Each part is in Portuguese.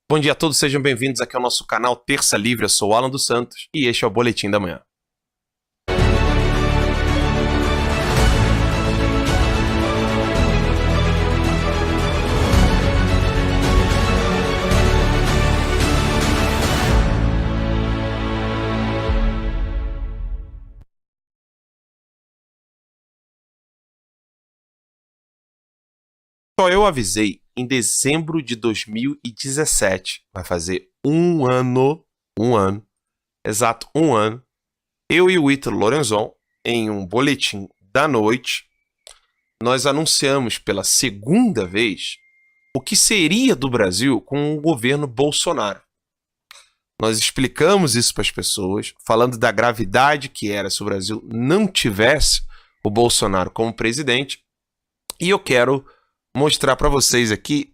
Bom dia a todos, sejam bem-vindos aqui ao nosso canal Terça Livre. Eu sou o Alan dos Santos e este é o Boletim da Manhã. Só eu avisei em dezembro de 2017, vai fazer um ano, exato um ano, eu e o Ítalo Lorenzon, em um boletim da noite, nós anunciamos pela segunda vez o que seria do Brasil com o governo Bolsonaro. Nós explicamos isso para as pessoas, falando da gravidade que era se o Brasil não tivesse o Bolsonaro como presidente, e eu quero mostrar para vocês aqui,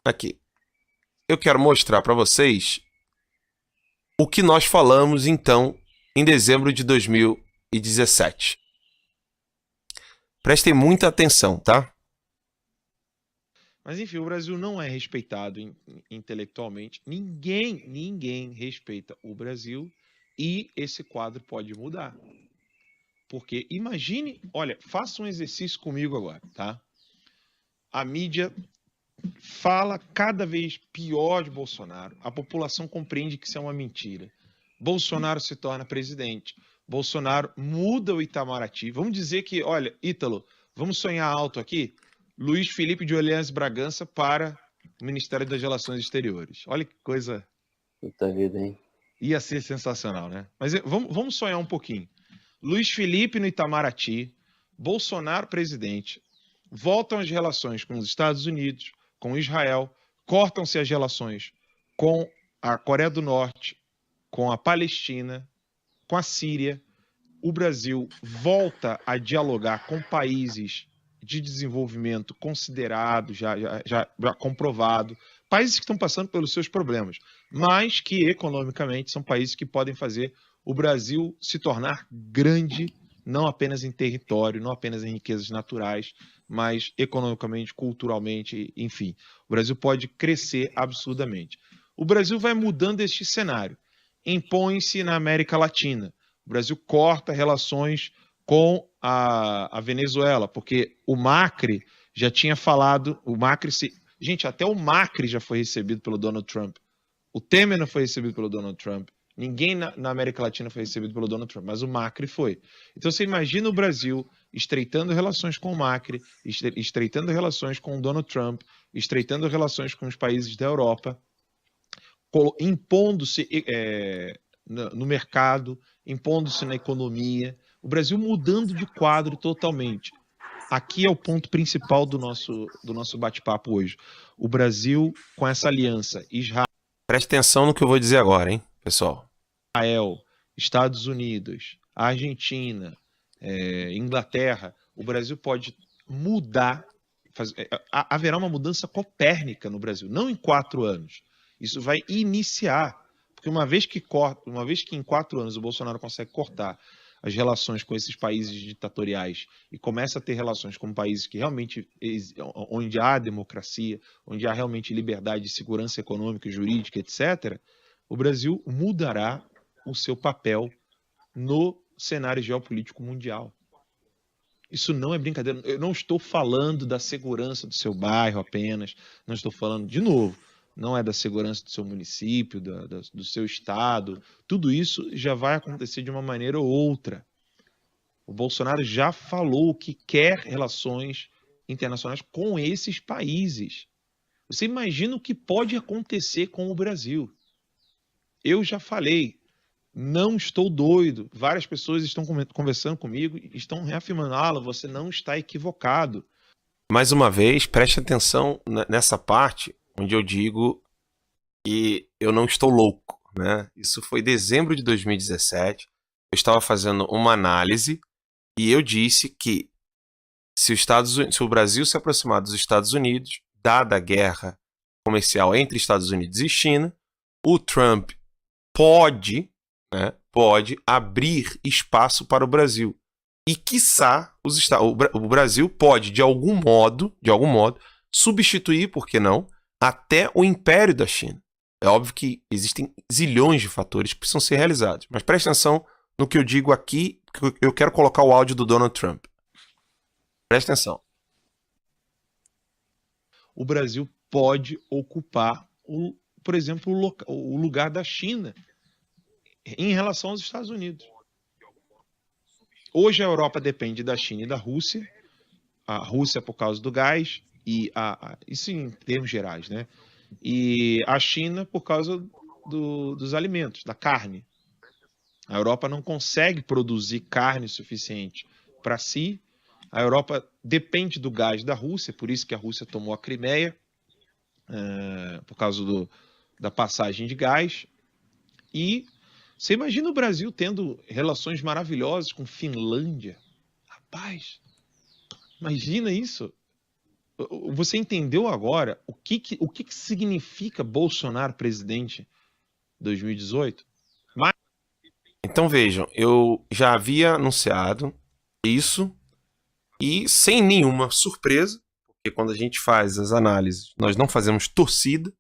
aqui. Eu quero mostrar para vocês o que nós falamos então em dezembro de 2017. Prestem muita atenção, tá? Mas enfim, o Brasil não é respeitado intelectualmente. Ninguém respeita o Brasil e esse quadro pode mudar. Porque imagine, olha, faça um exercício comigo agora, tá? A mídia fala cada vez pior de Bolsonaro. A população compreende que isso é uma mentira. Bolsonaro se torna presidente. Bolsonaro muda o Itamaraty. Vamos dizer que, olha, Ítalo, vamos sonhar alto aqui? Luiz Felipe de Orleans Bragança para o Ministério das Relações Exteriores. Olha que coisa... Puta vida, hein? Ia ser sensacional, né? Mas vamos sonhar um pouquinho. Luiz Felipe no Itamaraty, Bolsonaro presidente, voltam as relações com os Estados Unidos, com Israel, cortam-se as relações com a Coreia do Norte, com a Palestina, com a Síria. O Brasil volta a dialogar com países de desenvolvimento considerado, já comprovado, países que estão passando pelos seus problemas, mas que economicamente são países que podem fazer o Brasil se tornar grande, não apenas em território, não apenas em riquezas naturais, mas economicamente, culturalmente, enfim. O Brasil pode crescer absurdamente. O Brasil vai mudando este cenário. Impõe-se na América Latina. O Brasil corta relações com a Venezuela, porque o Macri já tinha falado, gente, até o Macri já foi recebido pelo Donald Trump. O Temer não foi recebido pelo Donald Trump. Ninguém na América Latina foi recebido pelo Donald Trump, mas o Macri foi. Então você imagina o Brasil estreitando relações com o Macri, estreitando relações com o Donald Trump, estreitando relações com os países da Europa, impondo-se no mercado, impondo-se na economia. O Brasil mudando de quadro totalmente. Aqui é o ponto principal do nosso bate-papo hoje. O Brasil, com essa aliança, Preste atenção no que eu vou dizer agora, hein, pessoal. Israel, Estados Unidos, Argentina, Inglaterra, o Brasil pode mudar, haverá uma mudança copérnica no Brasil, não em 4 anos. Isso vai iniciar, porque uma vez que em 4 anos o Bolsonaro consegue cortar as relações com esses países ditatoriais e começa a ter relações com países que realmente, onde há democracia, onde há realmente liberdade, segurança econômica, jurídica, etc., o Brasil mudará o seu papel no cenário geopolítico mundial. Isso não é brincadeira. Eu não estou falando da segurança do seu bairro apenas, não estou falando, de novo, não é da segurança do seu município, do seu estado. Tudo isso já vai acontecer de uma maneira ou outra. O Bolsonaro já falou que quer relações internacionais com esses países. Você imagina o que pode acontecer com o Brasil. Eu já falei, não estou doido. Várias pessoas estão conversando comigo e estão reafirmando, Alan, você não está equivocado. Mais uma vez, preste atenção nessa parte onde eu digo que eu não estou louco, né? Isso foi dezembro de 2017. Eu estava fazendo uma análise e eu disse que se o Brasil se aproximar dos Estados Unidos, dada a guerra comercial entre Estados Unidos e China, o Trump pode abrir espaço para o Brasil. E, quiçá, o Brasil pode, de algum modo, substituir, por que não, até o império da China. É óbvio que existem zilhões de fatores que precisam ser realizados, mas preste atenção no que eu digo aqui, que eu quero colocar o áudio do Donald Trump. Preste atenção. O Brasil pode ocupar, por exemplo, o lugar da China em relação aos Estados Unidos. Hoje a Europa depende da China e da Rússia, a Rússia por causa do gás, isso em termos gerais, né? E a China por causa dos alimentos, da carne. A Europa não consegue produzir carne suficiente para si. A Europa depende do gás da Rússia, por isso que a Rússia tomou a Crimeia, por causa da passagem de gás. E você imagina o Brasil tendo relações maravilhosas com Finlândia. Rapaz, imagina isso. Você entendeu agora o que significa Bolsonaro presidente 2018? Então vejam, eu já havia anunciado isso e sem nenhuma surpresa, porque quando a gente faz as análises, nós não fazemos torcida.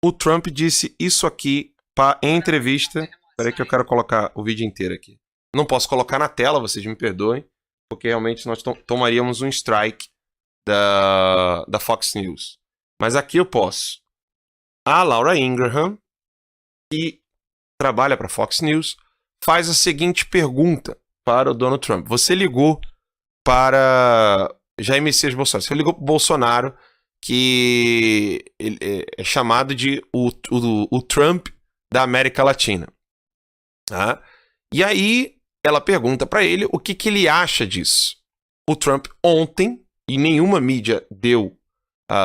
O Trump disse isso aqui em entrevista. Espera aí que eu quero colocar o vídeo inteiro aqui. Não posso colocar na tela, vocês me perdoem, porque realmente nós tomaríamos um strike da Fox News. Mas aqui eu posso. A Laura Ingraham, que trabalha para a Fox News, faz a seguinte pergunta para o Donald Trump. Você ligou para Jair Messias Bolsonaro. Você ligou para o Bolsonaro, que é chamado de o Trump da América Latina. Tá? E aí ela pergunta para ele o que ele acha disso. O Trump ontem, e nenhuma mídia deu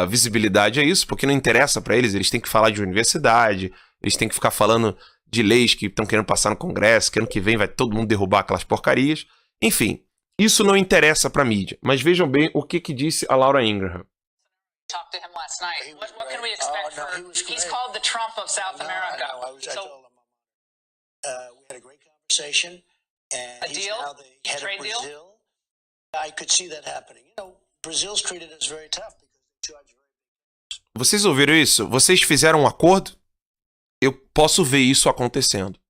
visibilidade a isso, porque não interessa para eles têm que falar de universidade, eles têm que ficar falando de leis que estão querendo passar no Congresso, que ano que vem vai todo mundo derrubar aquelas porcarias. Enfim, isso não interessa para a mídia. Mas vejam bem o que disse a Laura Ingraham. Talked to him last night. What can we expect he's called the Trump of South America. I told him we had a great conversation, and he's now the head of Brazil. I could see that happening. You know, Brazil's treated us very tough because they charge very. Vocês ouviram isso? Vocês fizeram um acordo? Eu posso ver isso acontecendo.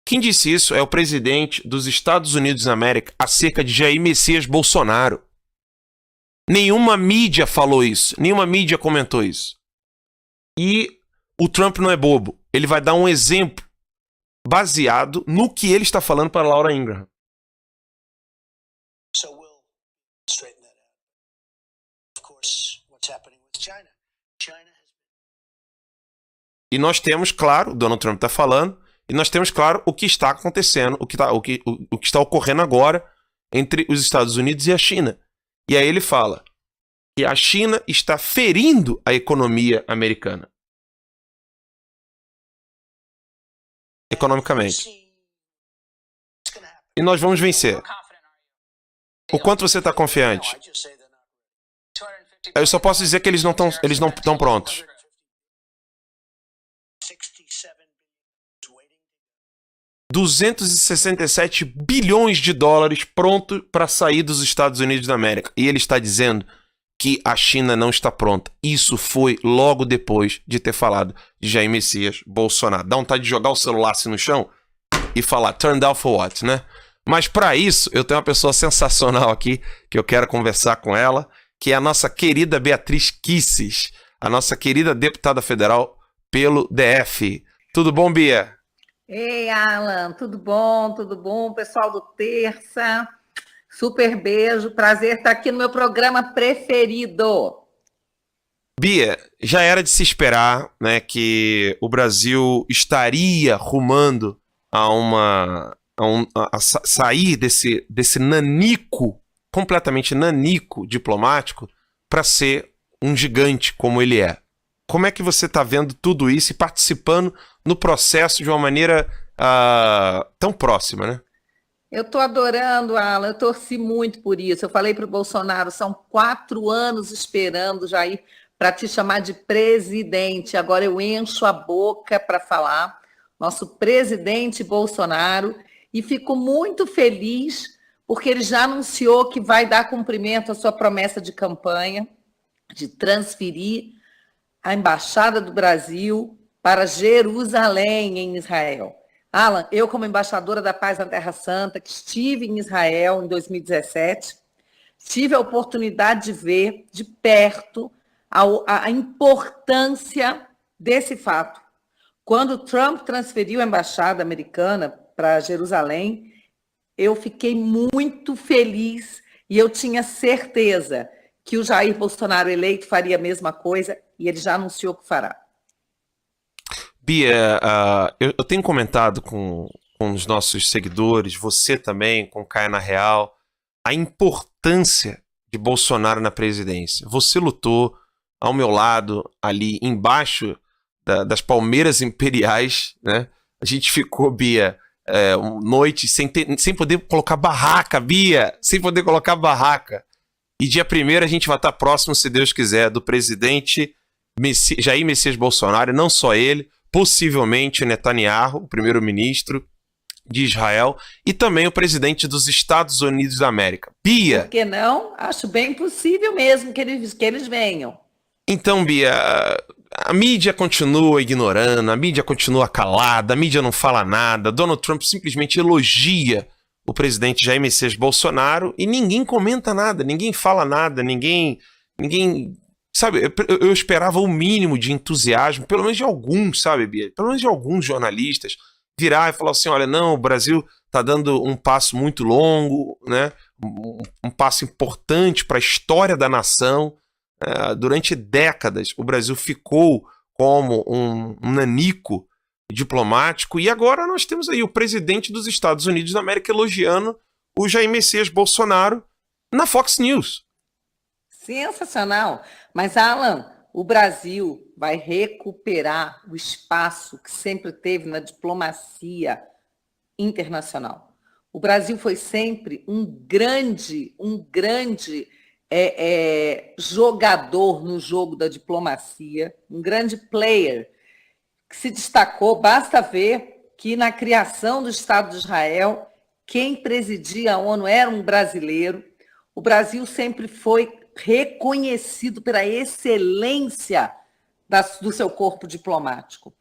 Quem disse isso é o presidente dos Estados Unidos da América acerca de Jair Messias Bolsonaro. Nenhuma mídia falou isso, nenhuma mídia comentou isso. E o Trump não é bobo. Ele vai dar um exemplo baseado no que ele está falando para Laura Ingraham. So we'll straighten that out. Of course, what's happening with China? E nós temos, claro, o Donald Trump está falando, e nós temos, claro, o que está acontecendo, o que está ocorrendo agora entre os Estados Unidos e a China. E aí ele fala que a China está ferindo a economia americana. Economicamente. E nós vamos vencer. O quanto você está confiante? Eu só posso dizer que eles não estão prontos. 267 bilhões de dólares pronto para sair dos Estados Unidos da América. E ele está dizendo que a China não está pronta. Isso foi logo depois de ter falado de Jair Messias Bolsonaro. Dá vontade de jogar o celular assim no chão e falar turn down for what, né? Mas para isso, eu tenho uma pessoa sensacional aqui que eu quero conversar com ela, que é a nossa querida Beatriz Kisses, a nossa querida deputada federal pelo DF. Tudo bom, Bia? Ei, Alan, tudo bom, pessoal do Terça, super beijo, prazer estar aqui no meu programa preferido. Bia, já era de se esperar, né, que o Brasil estaria rumando a sair desse nanico, completamente nanico diplomático, para ser um gigante como ele é. Como é que você está vendo tudo isso e participando no processo de uma maneira tão próxima, né? Eu estou adorando, Alan, eu torci muito por isso. Eu falei para o Bolsonaro, são 4 anos esperando, Jair, para te chamar de presidente. Agora eu encho a boca para falar, nosso presidente Bolsonaro, e fico muito feliz porque ele já anunciou que vai dar cumprimento à sua promessa de campanha, de transferir a embaixada do Brasil para Jerusalém, em Israel. Alan, eu como embaixadora da Paz na Terra Santa, que estive em Israel em 2017, tive a oportunidade de ver de perto a importância desse fato. Quando Trump transferiu a embaixada americana para Jerusalém, eu fiquei muito feliz e eu tinha certeza que o Jair Bolsonaro eleito faria a mesma coisa e ele já anunciou que fará. Bia, eu tenho comentado com os nossos seguidores, você também, com Caia na Real, a importância de Bolsonaro na presidência. Você lutou ao meu lado, ali embaixo das palmeiras imperiais, né? A gente ficou, Bia, noite sem poder colocar barraca, Bia, sem poder colocar barraca. E dia 1º a gente vai estar próximo, se Deus quiser, do presidente Jair Messias Bolsonaro, e não só ele, possivelmente Netanyahu, o primeiro-ministro de Israel, e também o presidente dos Estados Unidos da América. Bia! Por que não? Acho bem possível mesmo que eles venham. Então, Bia, a mídia continua ignorando, a mídia continua calada, a mídia não fala nada, Donald Trump simplesmente elogia o presidente Jair Messias Bolsonaro e ninguém comenta nada, ninguém fala nada, ninguém sabe, eu esperava o mínimo de entusiasmo, pelo menos de alguns, sabe, Bia? Pelo menos de alguns jornalistas virar e falar assim, olha, não, o Brasil está dando um passo muito longo, né? Um passo importante para a história da nação. Durante décadas, o Brasil ficou como um nanico diplomático e agora nós temos aí o presidente dos Estados Unidos da América elogiando o Jair Messias Bolsonaro na Fox News. Sensacional. Mas, Alan, o Brasil vai recuperar o espaço que sempre teve na diplomacia internacional. O Brasil foi sempre um grande jogador no jogo da diplomacia, um grande player que se destacou. Basta ver que na criação do Estado de Israel, quem presidia a ONU era um brasileiro. O Brasil sempre foi reconhecido pela excelência do seu corpo diplomático,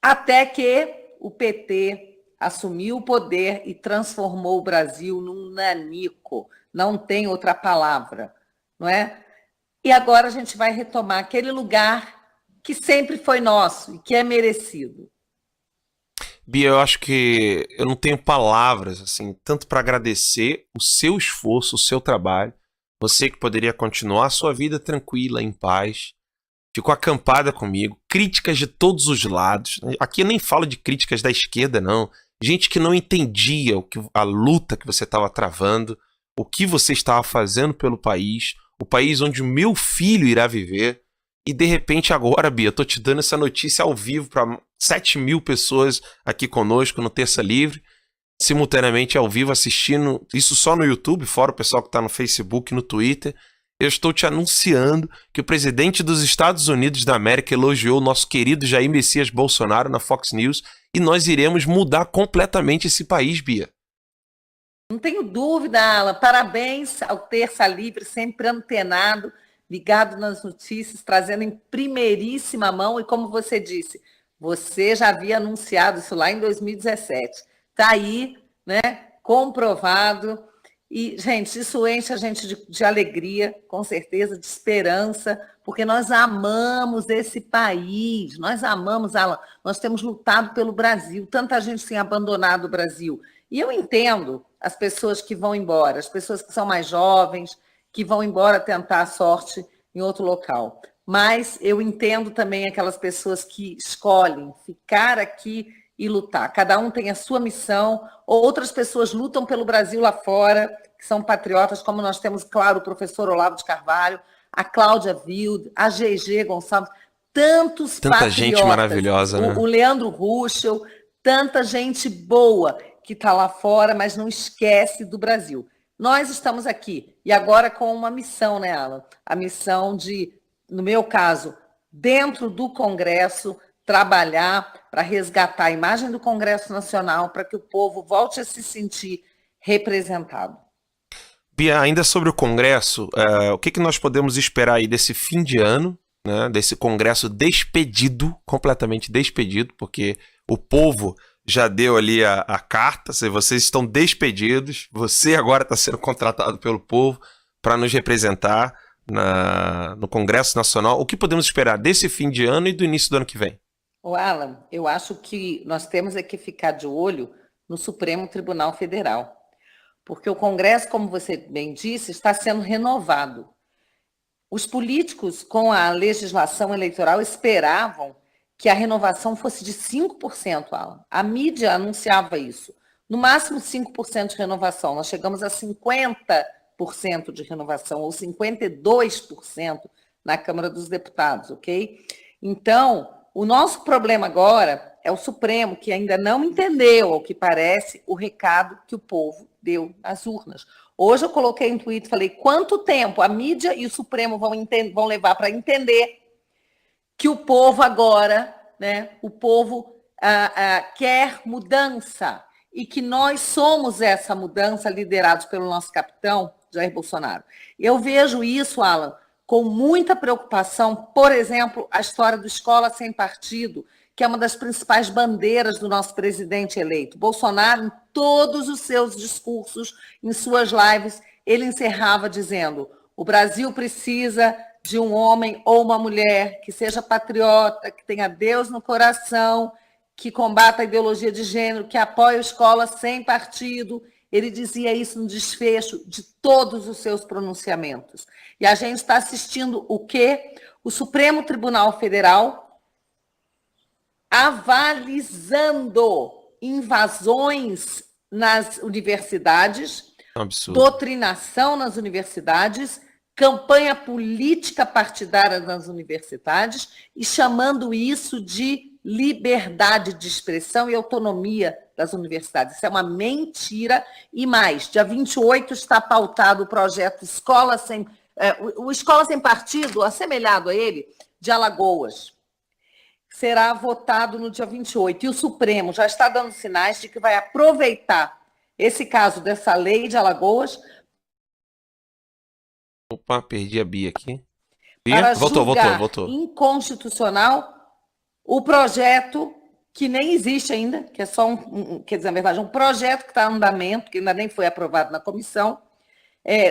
até que o PT assumiu o poder e transformou o Brasil num nanico, não tem outra palavra, não é? E agora a gente vai retomar aquele lugar que sempre foi nosso e que é merecido. Bia, eu acho que eu não tenho palavras, assim, tanto para agradecer o seu esforço, o seu trabalho, você que poderia continuar a sua vida tranquila, em paz, ficou acampada comigo, críticas de todos os lados. Aqui eu nem falo de críticas da esquerda, não. Gente que não entendia a luta que você estava travando, o que você estava fazendo pelo país, o país onde o meu filho irá viver. E de repente agora, Bia, eu tô te dando essa notícia ao vivo para 7.000 pessoas aqui conosco no Terça Livre, simultaneamente ao vivo assistindo, isso só no YouTube, fora o pessoal que está no Facebook, no Twitter. Eu estou te anunciando que o presidente dos Estados Unidos da América elogiou o nosso querido Jair Messias Bolsonaro na Fox News e nós iremos mudar completamente esse país, Bia. Não tenho dúvida, Alan. Parabéns ao Terça Livre, sempre antenado, ligado nas notícias, trazendo em primeiríssima mão. E como você disse, você já havia anunciado isso lá em 2017. Está aí, né, comprovado. E, gente, isso enche a gente de alegria, com certeza, de esperança, porque nós amamos esse país, nós amamos, Alan, nós temos lutado pelo Brasil, tanta gente tem abandonado o Brasil. E eu entendo as pessoas que vão embora, as pessoas que são mais jovens, que vão embora tentar a sorte em outro local. Mas eu entendo também aquelas pessoas que escolhem ficar aqui e lutar. Cada um tem a sua missão, outras pessoas lutam pelo Brasil lá fora, que são patriotas, como nós temos, claro, o professor Olavo de Carvalho, a Cláudia Wild, a GG Gonçalves, tantos tanta patriotas. Gente maravilhosa, né? O Leandro Ruschel, tanta gente boa que está lá fora, mas não esquece do Brasil. Nós estamos aqui, e agora com uma missão, né, Alan? A missão de, no meu caso, dentro do Congresso, trabalhar para resgatar a imagem do Congresso Nacional, para que o povo volte a se sentir representado. Bia, ainda sobre o Congresso, o que nós podemos esperar aí desse fim de ano né, desse Congresso despedido, completamente despedido, porque o povo já deu ali a carta, vocês estão despedidos, você agora está sendo contratado pelo povo para nos representar no Congresso Nacional. O que podemos esperar desse fim de ano e do início do ano que vem? O Alan, eu acho que nós temos que ficar de olho no Supremo Tribunal Federal, porque o Congresso, como você bem disse, está sendo renovado. Os políticos, com a legislação eleitoral, esperavam que a renovação fosse de 5%, Alan. A mídia anunciava isso. No máximo 5% de renovação. Nós chegamos a 50% de renovação, ou 52% na Câmara dos Deputados, ok? Então, o nosso problema agora é o Supremo, que ainda não entendeu, ao que parece, o recado que o povo deu nas urnas. Hoje eu coloquei um tweet e falei, quanto tempo a mídia e o Supremo vão levar para entender que o povo agora, né, o povo quer mudança e que nós somos essa mudança liderados pelo nosso capitão, Jair Bolsonaro. Eu vejo isso, Alan, com muita preocupação, por exemplo, a história do Escola Sem Partido, que é uma das principais bandeiras do nosso presidente eleito. Bolsonaro, em todos os seus discursos, em suas lives, ele encerrava dizendo: o Brasil precisa de um homem ou uma mulher que seja patriota, que tenha Deus no coração, que combata a ideologia de gênero, que apoie a escola sem partido. Ele dizia isso no desfecho de todos os seus pronunciamentos. E a gente está assistindo o quê? O Supremo Tribunal Federal avalizando invasões nas universidades, doutrinação nas universidades, campanha política partidária nas universidades e chamando isso de liberdade de expressão e autonomia das universidades. Isso é uma mentira. E mais, dia 28 está pautado o projeto Escola Sem... o Escola Sem Partido, assemelhado a ele, de Alagoas. Será votado no dia 28. E o Supremo já está dando sinais de que vai aproveitar esse caso dessa lei de Alagoas. Opa, perdi a Bia aqui. Bia? Voltou. Inconstitucional o projeto que nem existe ainda, que é só quer dizer, na verdade, um projeto que está em andamento, que ainda nem foi aprovado na comissão,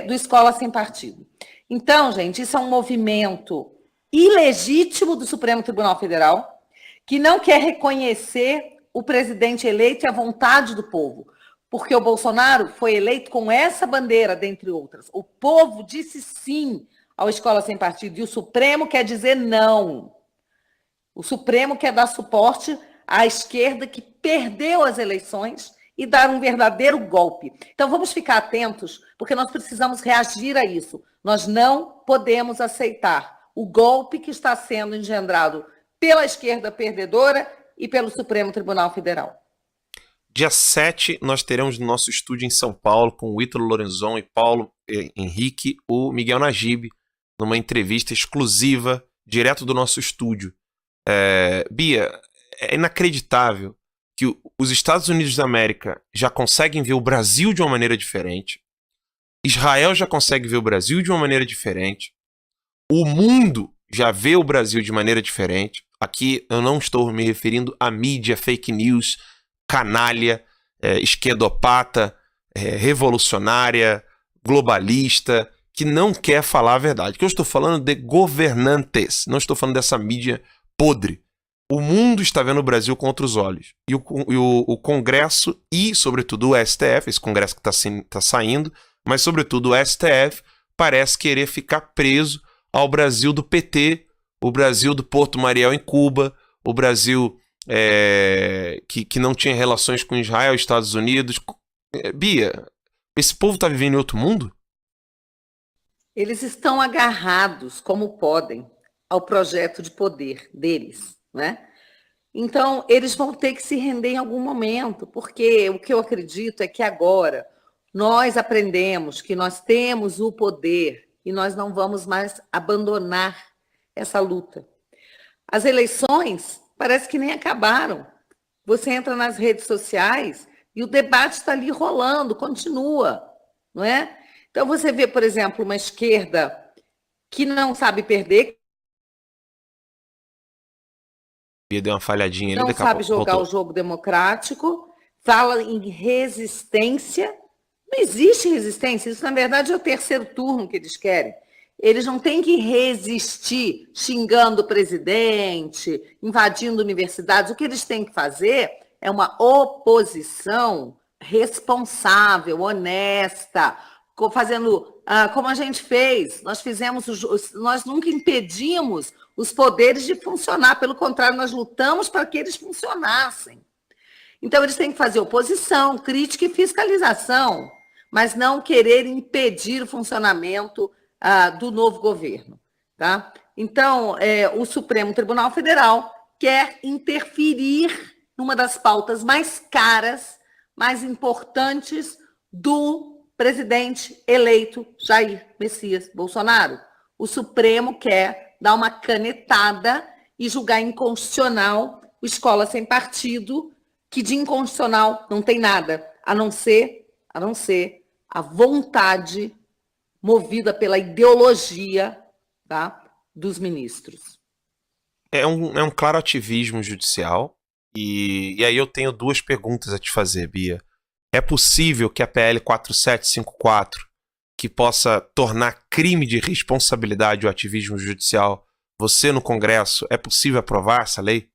do Escola Sem Partido. Então, gente, isso é um movimento ilegítimo do Supremo Tribunal Federal, que não quer reconhecer o presidente eleito e a vontade do povo, porque o Bolsonaro foi eleito com essa bandeira, dentre outras. O povo disse sim ao Escola Sem Partido e o Supremo quer dizer não. O Supremo quer dar suporte à esquerda que perdeu as eleições e dar um verdadeiro golpe. Então, vamos ficar atentos, porque nós precisamos reagir a isso. Nós não podemos aceitar o golpe que está sendo engendrado pela esquerda perdedora e pelo Supremo Tribunal Federal. Dia 7, nós teremos no nosso estúdio em São Paulo, com o Ítalo Lorenzon e Paulo Henrique, o Miguel Najib, numa entrevista exclusiva, direto do nosso estúdio. Bia, é inacreditável que os Estados Unidos da América já conseguem ver o Brasil de uma maneira diferente, Israel já consegue ver o Brasil de uma maneira diferente, o mundo já vê o Brasil de maneira diferente. Aqui eu não estou me referindo à mídia, fake news, canalha, esquerdopata, revolucionária, globalista, que não quer falar a verdade. Que eu estou falando de governantes, não estou falando dessa mídia podre. O mundo está vendo o Brasil com outros olhos. E o Congresso e, sobretudo, o STF, esse Congresso que está saindo, mas, sobretudo, o STF parece querer ficar preso ao Brasil do PT, o Brasil do Porto Mariel em Cuba, o Brasil que não tinha relações com Israel, Estados Unidos. Bia, esse povo está vivendo em outro mundo? Eles estão agarrados, como podem, ao projeto de poder deles, né? Então, eles vão ter que se render em algum momento, porque o que eu acredito é que agora nós aprendemos que nós temos o poder e nós não vamos mais abandonar essa luta. As eleições parece que nem acabaram. Você entra nas redes sociais e o debate está ali rolando, continua, não é? Então, você vê, por exemplo, uma esquerda que não sabe perder, Bia deu uma falhadinha ali, Não daqui a sabe pouco jogar voltou. o jogo democrático, fala em resistência. Não existe resistência, isso na verdade é o terceiro turno que eles querem. Eles não têm que resistir xingando o presidente, invadindo universidades. O que eles têm que fazer é uma oposição responsável, honesta, fazendo como a gente fez. Nós nunca impedimos os poderes de funcionar, pelo contrário, nós lutamos para que eles funcionassem. Então, eles têm que fazer oposição, crítica e fiscalização, mas não querer impedir o funcionamento do novo governo. Tá? Então, o Supremo Tribunal Federal quer interferir numa das pautas mais caras, mais importantes do presidente eleito Jair Messias Bolsonaro. O Supremo quer dar uma canetada e julgar inconstitucional o Escola Sem Partido, que de inconstitucional não tem nada, a não ser a vontade movida pela ideologia, tá, dos ministros. É um claro ativismo judicial. E aí eu tenho duas perguntas a te fazer, Bia. É possível que a PL 4754, que possa tornar crime de responsabilidade o ativismo judicial, você no Congresso, é possível aprovar essa lei?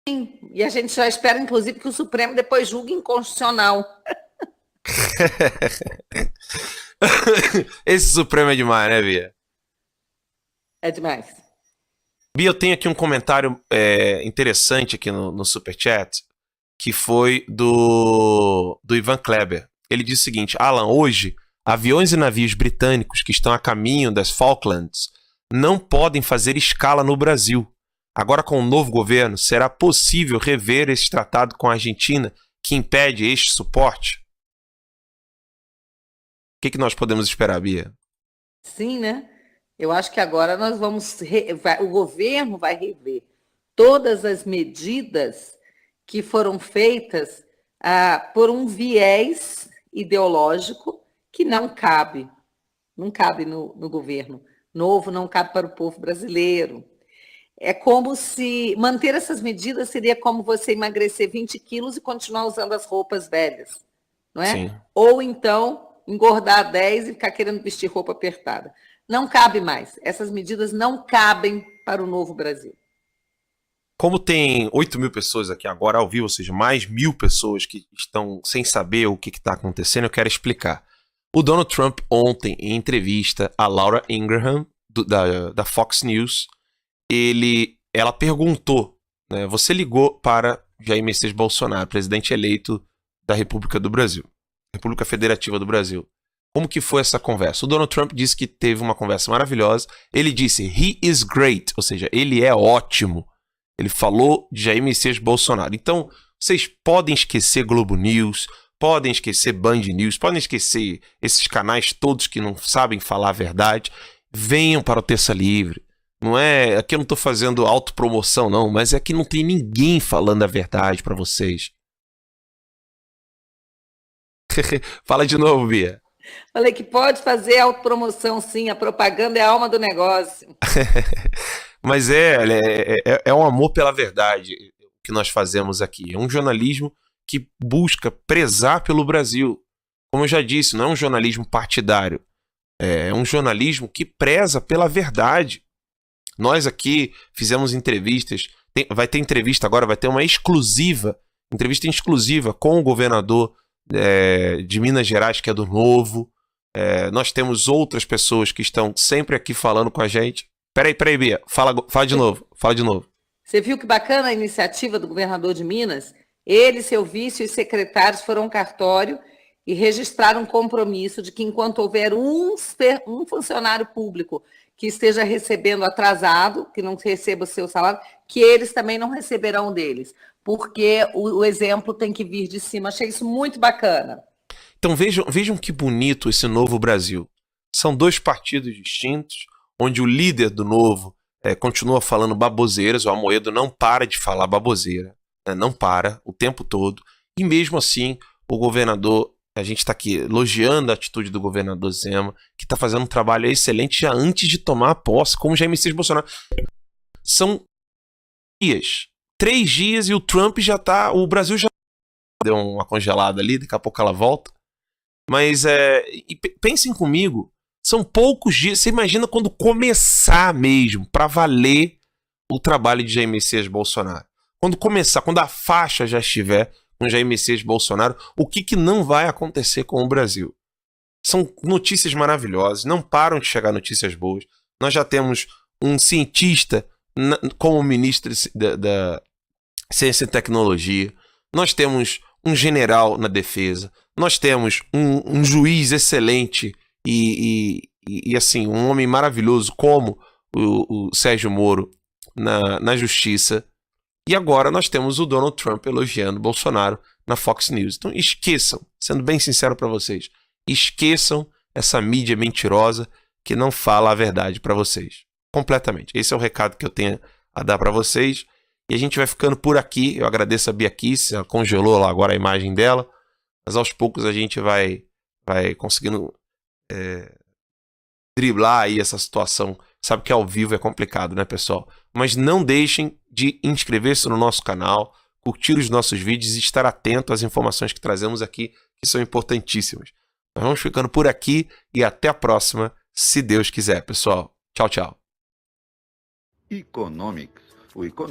Sim, e a gente já espera, inclusive, que o Supremo depois julgue inconstitucional. Esse Supremo é demais, né, Bia? É demais. Bia, eu tenho aqui um comentário interessante aqui no Superchat, que foi do Ivan Kleber. Ele diz o seguinte: Alan, hoje, aviões e navios britânicos que estão a caminho das Falklands não podem fazer escala no Brasil. Agora, com o novo governo, será possível rever esse tratado com a Argentina que impede este suporte? O que nós podemos esperar, Bia? Sim, né? Eu acho que agora nós vamos... o governo vai rever todas as medidas que foram feitas por um viés ideológico que não cabe no governo novo, não cabe para o povo brasileiro. É como se manter essas medidas seria como você emagrecer 20 quilos e continuar usando as roupas velhas, não é? Sim. Ou então engordar 10 e ficar querendo vestir roupa apertada. Não cabe mais. Essas medidas não cabem para o novo Brasil. Como tem 8.000 pessoas aqui agora ao vivo, ou seja, mais 1.000 pessoas que estão sem saber o que está acontecendo, eu quero explicar. O Donald Trump ontem, em entrevista a Laura Ingraham, da Fox News, ela perguntou, né, você ligou para Jair Messias Bolsonaro, presidente eleito da República do Brasil, República Federativa do Brasil. Como que foi essa conversa? O Donald Trump disse que teve uma conversa maravilhosa. Ele disse, he is great, ou seja, ele é ótimo. Ele falou de Jair Messias Bolsonaro. Então, vocês podem esquecer Globo News, podem esquecer Band News, podem esquecer esses canais todos que não sabem falar a verdade. Venham para o Terça Livre. Não é, aqui eu não estou fazendo autopromoção não, mas é que não tem ninguém falando a verdade para vocês. Fala de novo, Bia. Falei que pode fazer autopromoção, sim, a propaganda é a alma do negócio. Mas é um amor pela verdade que nós fazemos aqui. É um jornalismo que busca prezar pelo Brasil. Como eu já disse, não é um jornalismo partidário. É um jornalismo que preza pela verdade. Nós aqui fizemos entrevistas, vai ter entrevista agora, vai ter uma entrevista exclusiva com o governador de Minas Gerais, que é do Novo. Nós temos outras pessoas que estão sempre aqui falando com a gente. Peraí, Bia, fala de novo. Você viu que bacana a iniciativa do governador de Minas? Ele, seu vice e os secretários foram ao cartório e registraram um compromisso de que enquanto houver um funcionário público que esteja recebendo atrasado, que não receba o seu salário, que eles também não receberão deles, porque o exemplo tem que vir de cima. Achei isso muito bacana. Então vejam que bonito esse novo Brasil. São dois partidos distintos, onde o líder do Novo continua falando baboseiras, o Amoedo não para de falar baboseira, né? Não para, o tempo todo, e mesmo assim o governador, a gente está aqui elogiando a atitude do governador Zema, que está fazendo um trabalho excelente já antes de tomar a posse, como Jair Messias Bolsonaro. São dias. 3 dias e o Trump já tá... O Brasil já deu uma congelada ali, daqui a pouco ela volta. Mas pensem comigo, são poucos dias. Você imagina quando começar mesmo, pra valer o trabalho de Jair Messias Bolsonaro. Quando começar, quando a faixa já estiver com Jair Messias Bolsonaro, o que não vai acontecer com o Brasil? São notícias maravilhosas, não param de chegar notícias boas. Nós já temos um cientista como ministro da Ciência e Tecnologia. Nós temos um general na defesa. Nós temos um juiz excelente e assim, um homem maravilhoso como o Sérgio Moro na justiça. E agora nós temos o Donald Trump elogiando Bolsonaro na Fox News. Então esqueçam, sendo bem sincero para vocês, esqueçam essa mídia mentirosa que não fala a verdade para vocês. Completamente. Esse é o recado que eu tenho a dar para vocês. E a gente vai ficando por aqui. Eu agradeço a Bia Kicis, ela congelou lá agora a imagem dela. Mas aos poucos a gente vai conseguindo driblar aí essa situação. Sabe que ao vivo é complicado, né, pessoal? Mas não deixem de inscrever-se no nosso canal, curtir os nossos vídeos e estar atento às informações que trazemos aqui, que são importantíssimas. Nós vamos ficando por aqui e até a próxima, se Deus quiser, pessoal. Tchau, tchau. Economics. O Economics